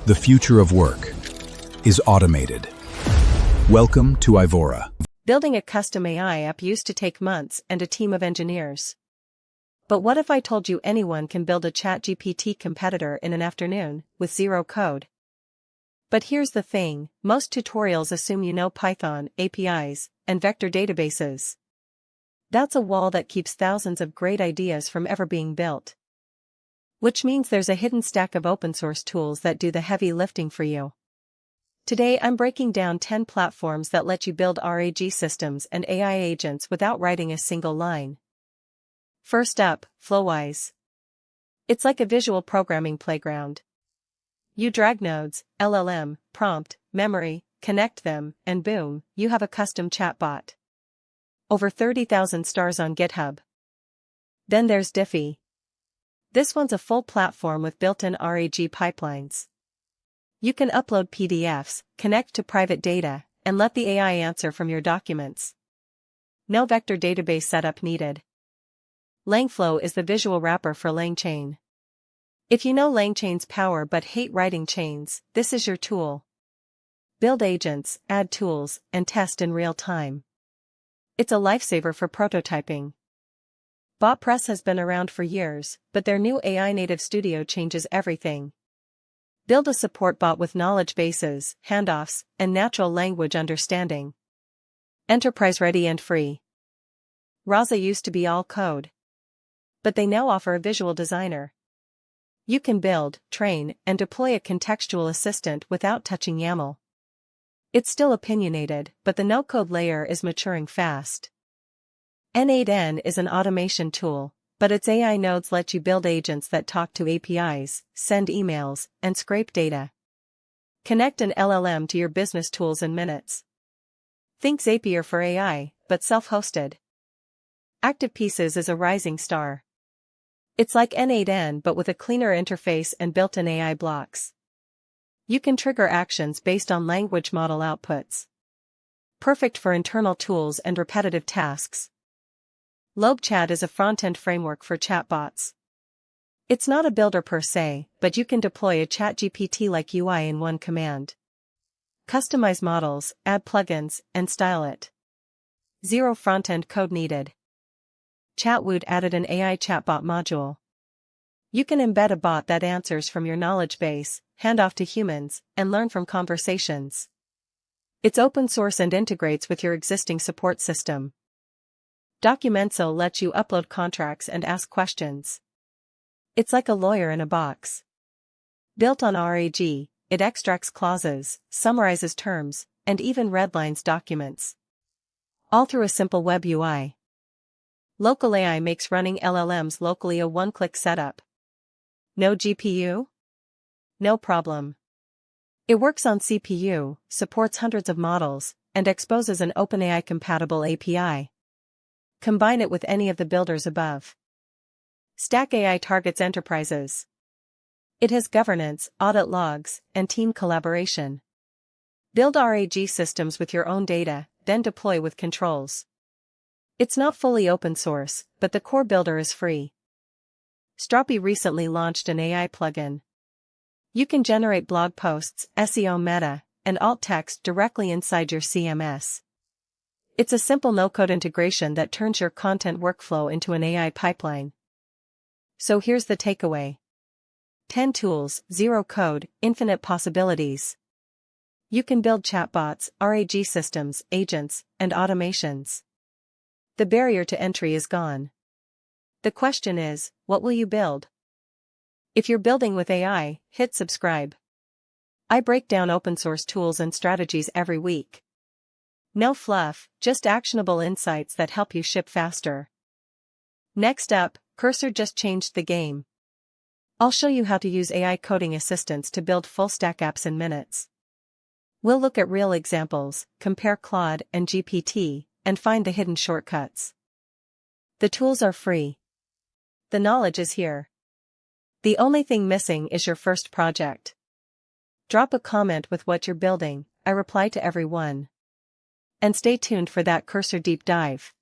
The future of work is automated. Welcome to Aivora. Building a custom AI app used to take months and a team of engineers. But what if I told you anyone can build a ChatGPT competitor in an afternoon, with zero code? But here's the thing, most tutorials assume you know Python, APIs, and vector databases. That's a wall that keeps thousands of great ideas from ever being built. Which means there's a hidden stack of open source tools that do the heavy lifting for you. Today I'm breaking down 10 platforms that let you build RAG systems and AI agents without writing a single line. First up, Flowise. It's like a visual programming playground. You drag nodes, LLM, prompt, memory, connect them, and boom, you have a custom chatbot. Over 30,000 stars on GitHub. Then there's Dify. This one's a full platform with built-in RAG pipelines. You can upload PDFs, connect to private data, and let the AI answer from your documents. No vector database setup needed. LangFlow is the visual wrapper for LangChain. If you know LangChain's power but hate writing chains, this is your tool. Build agents, add tools, and test in real time. It's a lifesaver for prototyping. Botpress has been around for years, but their new AI native studio changes everything. Build a support bot with knowledge bases, handoffs, and natural language understanding. Enterprise ready and free. Rasa used to be all code. But they now offer a visual designer. You can build, train, and deploy a contextual assistant without touching YAML. It's still opinionated, but the no-code layer is maturing fast. N8N is an automation tool, but its AI nodes let you build agents that talk to APIs, send emails, and scrape data. Connect an LLM to your business tools in minutes. Think Zapier for AI, but self-hosted. Activepieces is a rising star. It's like N8N but with a cleaner interface and built-in AI blocks. You can trigger actions based on language model outputs. Perfect for internal tools and repetitive tasks. Lobe Chat is a front-end framework for chatbots. It's not a builder per se, but you can deploy a ChatGPT-like UI in one command. Customize models, add plugins, and style it. Zero front-end code needed. ChatWoot added an AI chatbot module. You can embed a bot that answers from your knowledge base, hand off to humans, and learn from conversations. It's open source and integrates with your existing support system. Documenso lets you upload contracts and ask questions. It's like a lawyer in a box. Built on RAG, it extracts clauses, summarizes terms, and even redlines documents. All through a simple web UI. LocalAI makes running LLMs locally a one-click setup. No GPU? No problem. It works on CPU, supports hundreds of models, and exposes an OpenAI-compatible API. Combine it with any of the builders above. Stack AI targets enterprises. It has governance, audit logs, and team collaboration. Build RAG systems with your own data, then deploy with controls. It's not fully open source, but the core builder is free. Strapi recently launched an AI plugin. You can generate blog posts, SEO meta, and alt text directly inside your CMS. It's a simple no-code integration that turns your content workflow into an AI pipeline. So here's the takeaway. 10 tools, zero code, infinite possibilities. You can build chatbots, RAG systems, agents, and automations. The barrier to entry is gone. The question is, what will you build? If you're building with AI, hit subscribe. I break down open source tools and strategies every week. No fluff, just actionable insights that help you ship faster. Next up, Cursor just changed the game. I'll show you how to use AI coding assistants to build full-stack apps in minutes. We'll look at real examples, compare Claude and GPT, and find the hidden shortcuts. The tools are free. The knowledge is here. The only thing missing is your first project. Drop a comment with what you're building, I reply to every one. And stay tuned for that Cursor deep dive.